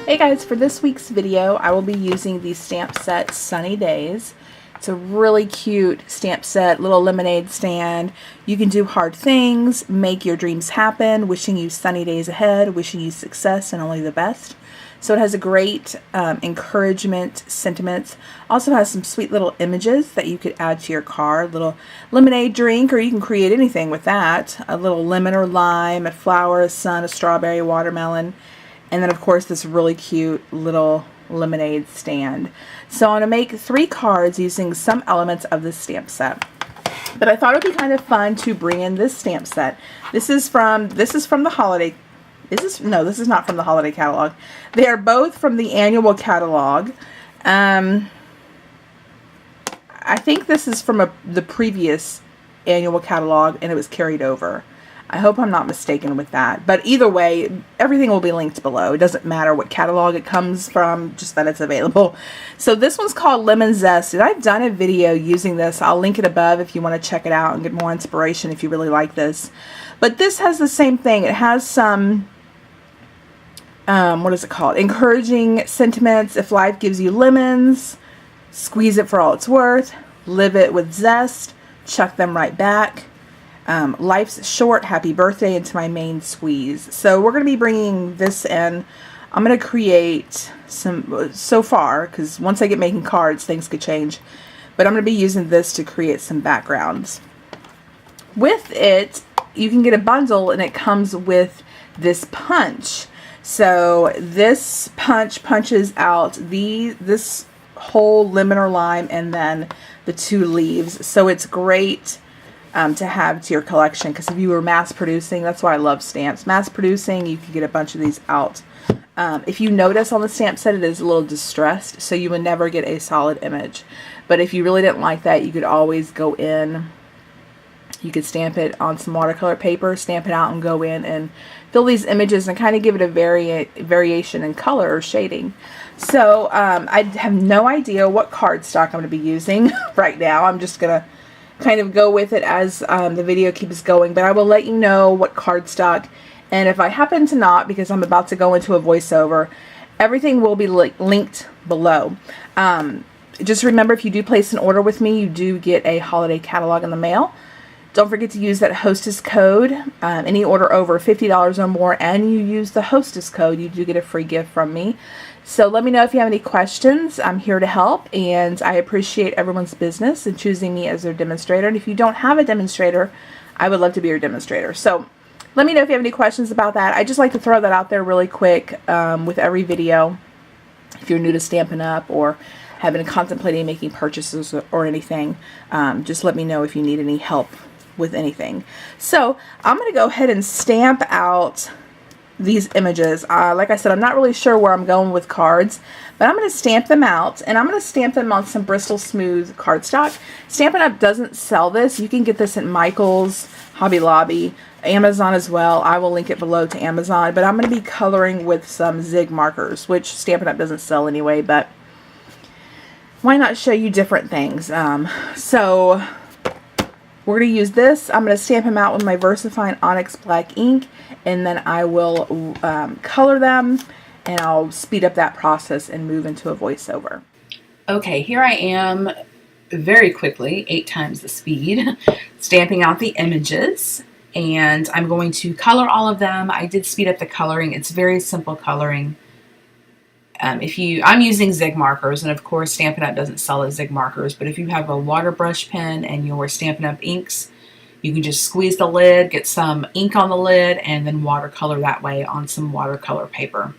Hey guys, for this week's video I will be using the stamp set Sunny Days. It's a really cute stamp set, little lemonade stand. You can do hard things, make your dreams happen, wishing you sunny days ahead, wishing you success and only the best. So it has a great encouragement sentiments. Also has some sweet little images that you could add to your card. Little lemonade drink, or you can create anything with that. A little lemon or lime, a flower, a sun, a strawberry, watermelon. And then of course this really cute little lemonade stand. So I'm going to make 3 cards using some elements of this stamp set. But I thought it would be kind of fun to bring in this stamp set. This is from the holiday. No, this is not from the holiday catalog. They are both from the annual catalog. I think this is from the previous annual catalog and it was carried over. I hope I'm not mistaken with that. But either way, everything will be linked below. It doesn't matter what catalog it comes from, just that it's available. So this one's called Lemon Zest. And I've done a video using this. I'll link it above if you want to check it out and get more inspiration if you really like this. But this has the same thing. It has some, what is it called? Encouraging sentiments. If life gives you lemons, squeeze it for all it's worth. Live it with zest. Chuck them right back. Life's short, happy birthday, into my main squeeze. So we're going to be bringing this in. I'm going to create some, so far, because once I get making cards, things could change. But I'm going to be using this to create some backgrounds. With it, you can get a bundle and it comes with this punch. So this punch punches out this whole lemon or lime and then the 2 leaves. So it's great to have to your collection, because if you were mass producing, that's why I love stamps. Mass producing, you can get a bunch of these out. If you notice on the stamp set, it is a little distressed, so you would never get a solid image. But if you really didn't like that, you could always go in. You could stamp it on some watercolor paper, stamp it out, and go in and fill these images and kind of give it a variation in color or shading. So I have no idea what cardstock I'm going to be using right now. I'm just going to kind of go with it as the video keeps going, but I will let you know what cardstock, and if I happen to not, because I'm about to go into a voiceover, everything will be linked below. Just remember, if you do place an order with me, you do get a holiday catalog in the mail. Don't forget to use that HOSTESS code. Any order over $50 or more and you use the HOSTESS code, you do get a free gift from me. So let me know if you have any questions. I'm here to help, and I appreciate everyone's business and choosing me as their demonstrator. And if you don't have a demonstrator, I would love to be your demonstrator. So let me know if you have any questions about that. I just like to throw that out there really quick with every video. If you're new to Stampin' Up! Or have been contemplating making purchases or anything, just let me know if you need any help with anything. So I'm going to go ahead and stamp out these images. Like I said, I'm not really sure where I'm going with cards, but I'm going to stamp them out, and I'm going to stamp them on some Bristol Smooth cardstock. Stampin' Up! Doesn't sell this. You can get this at Michael's, Hobby Lobby, Amazon as well. I will link it below to Amazon, but I'm going to be coloring with some Zig markers, which Stampin' Up! Doesn't sell anyway, but why not show you different things? So we're going to use this. I'm going to stamp them out with my VersaFine Onyx Black ink, and then I will color them, and I'll speed up that process and move into a voiceover. Okay, here I am very quickly, 8 times the speed, stamping out the images, and I'm going to color all of them. I did speed up the coloring. It's very simple coloring. I'm using Zig markers, and of course Stampin' Up! Doesn't sell as Zig markers, but if you have a water brush pen and your Stampin' Up! Inks, you can just squeeze the lid, get some ink on the lid, and then watercolor that way on some watercolor paper.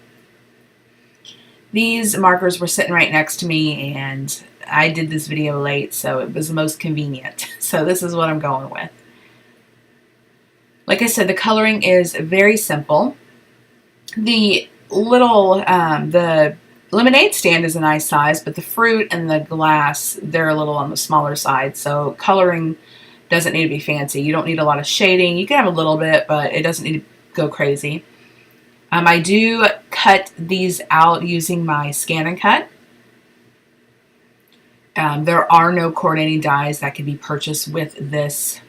These markers were sitting right next to me, and I did this video late, so it was the most convenient. So this is what I'm going with. Like I said, the coloring is very simple. The lemonade stand is a nice size, but the fruit and the glass, they're a little on the smaller side, so coloring doesn't need to be fancy. You don't need a lot of shading. You can have a little bit, but it doesn't need to go crazy. I do cut these out using my Scan and Cut. There are no coordinating dies that can be purchased with this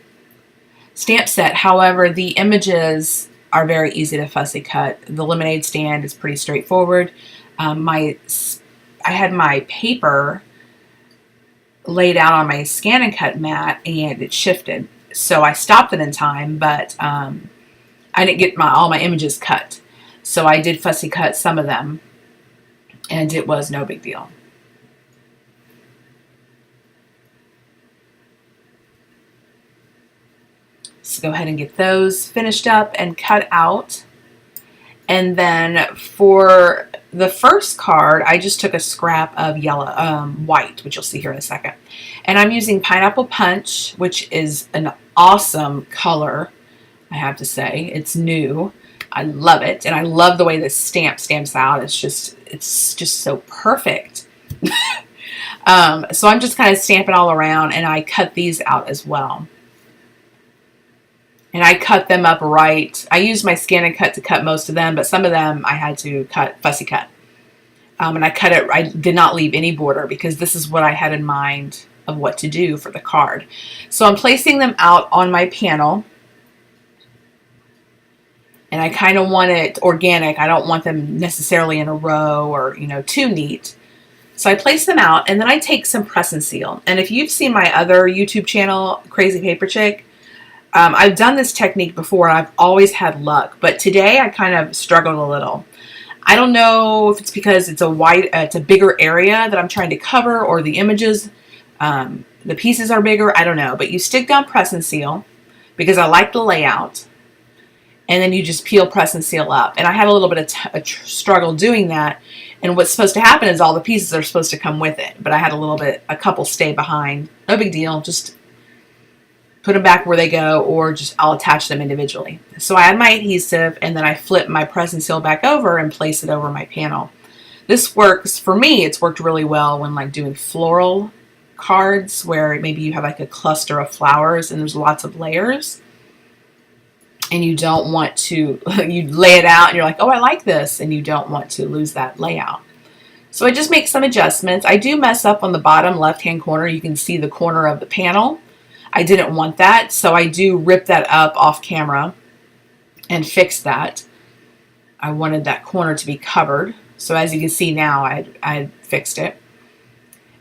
stamp set. However, the images are very easy to fussy cut. The lemonade stand is pretty straightforward. I had my paper laid out on my scan and cut mat and it shifted. So I stopped it in time, but I didn't get all my images cut. So I did fussy cut some of them and it was no big deal. So go ahead and get those finished up and cut out. And then for the first card, I just took a scrap of white, which you'll see here in a second. And I'm using Pineapple Punch, which is an awesome color, I have to say. It's new. I love it. And I love the way this stamps out. It's just so perfect. So I'm just kind of stamping all around, and I cut these out as well. And I cut them up right. I used my scan and cut to cut most of them, but some of them I had to fussy cut. And I cut it, I did not leave any border because this is what I had in mind of what to do for the card. So I'm placing them out on my panel. And I kind of want it organic. I don't want them necessarily in a row or, too neat. So I place them out, and then I take some press and seal. And if you've seen my other YouTube channel, Crazy Paper Chick, I've done this technique before, and I've always had luck. But today I kind of struggled a little. I don't know if it's because it's a bigger area that I'm trying to cover, or the images, the pieces are bigger. I don't know. But you stick down press and seal because I like the layout. And then you just peel, press, and seal up. And I had a little bit of a struggle doing that. And what's supposed to happen is all the pieces are supposed to come with it. But I had a couple stay behind. No big deal. Just put them back where they go, or I'll attach them individually. So I add my adhesive, and then I flip my press and seal back over and place it over my panel. This works, for me, it's worked really well when doing floral cards where maybe you have a cluster of flowers and there's lots of layers. And you don't want to, you lay it out and you're like, oh, I like this. And you don't want to lose that layout. So I just make some adjustments. I do mess up on the bottom left-hand corner. You can see the corner of the panel. I didn't want that. So I do rip that up off camera and fix that. I wanted that corner to be covered. So as you can see now, I fixed it.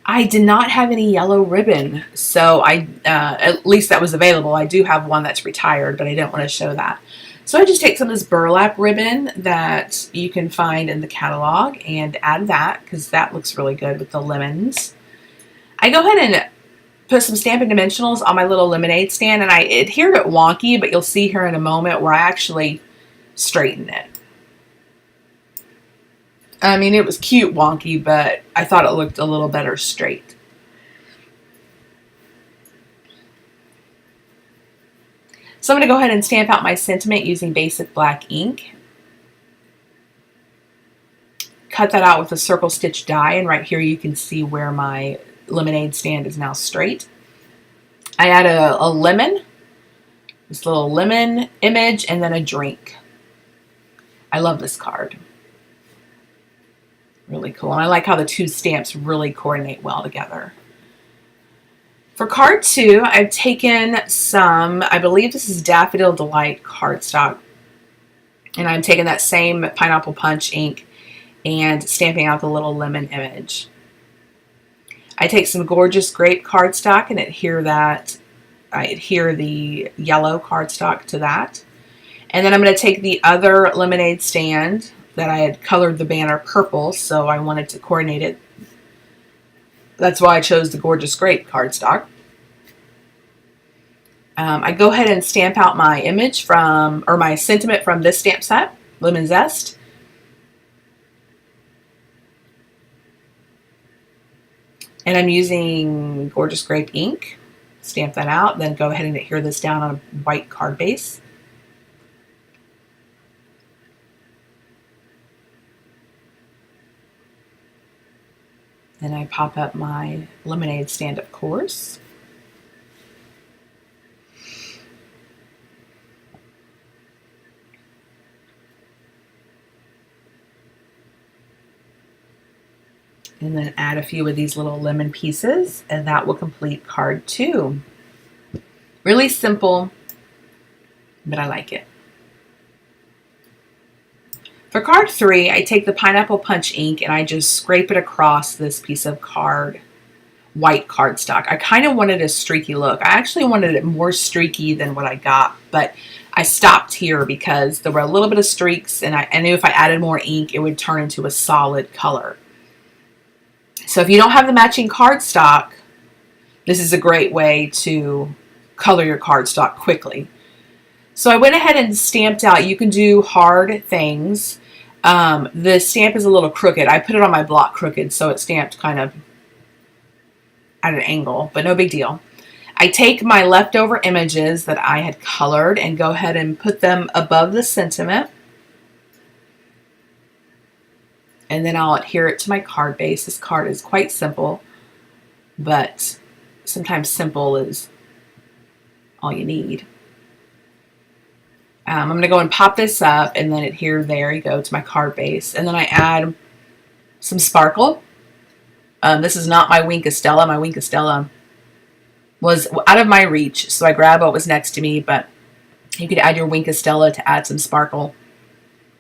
I did not have any yellow ribbon, so at least that was available. I do have one that's retired, but I didn't want to show that. So I just take some of this burlap ribbon that you can find in the catalog and add that, because that looks really good with the lemons. I go ahead and put some Stampin' Dimensionals on my little lemonade stand, and I adhered it wonky, but you'll see here in a moment where I actually straightened it. I mean, it was cute wonky, but I thought it looked a little better straight. So I'm going to go ahead and stamp out my sentiment using basic black ink. Cut that out with a circle stitch die, and right here you can see where my lemonade stand is now straight. I add a lemon, this little lemon image, and then a drink. I love this card. Really cool. And I like how the two stamps really coordinate well together. For card 2, I've taken some, I believe this is Daffodil Delight cardstock. And I'm taking that same Pineapple Punch ink and stamping out the little lemon image. I take some Gorgeous Grape cardstock and I adhere the yellow cardstock to that. And then I'm going to take the other lemonade stand that I had colored the banner purple, so I wanted to coordinate it. That's why I chose the Gorgeous Grape cardstock. I go ahead and stamp out my image my sentiment from this stamp set, Lemon Zest. And I'm using Gorgeous Grape ink. Stamp that out, then go ahead and adhere this down on a white card base. Then I pop up my lemonade stand, of course. And then add a few of these little lemon pieces, and that will complete card 2. Really simple, but I like it. For card 3, I take the pineapple punch ink and I just scrape it across this piece of white cardstock. I kind of wanted a streaky look. I actually wanted it more streaky than what I got, but I stopped here because there were a little bit of streaks, and I knew if I added more ink, it would turn into a solid color. So if you don't have the matching cardstock, this is a great way to color your cardstock quickly. So I went ahead and stamped out. You can do hard things. The stamp is a little crooked. I put it on my block crooked, so it stamped kind of at an angle, but no big deal. I take my leftover images that I had colored and go ahead and put them above the sentiment. And then I'll adhere it to my card base. This card is quite simple, but sometimes simple is all you need. I'm going to go and pop this up and then adhere, there you go, to my card base. And then I add some sparkle. This is not my Wink of Stella. My Wink of Stella was out of my reach, so I grabbed what was next to me, but you could add your Wink of Stella to add some sparkle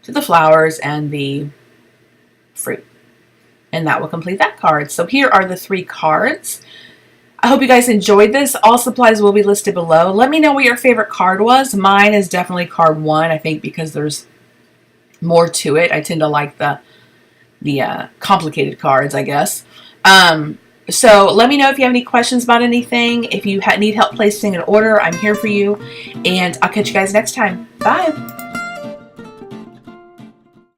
to the flowers and the fruit. And that will complete that card. So here are the 3 cards. I hope you guys enjoyed this. All supplies will be listed below. Let me know what your favorite card was. Mine is definitely card 1, I think, because there's more to it. I tend to like the complicated cards, I guess. So let me know if you have any questions about anything. If you need help placing an order, I'm here for you. And I'll catch you guys next time. Bye.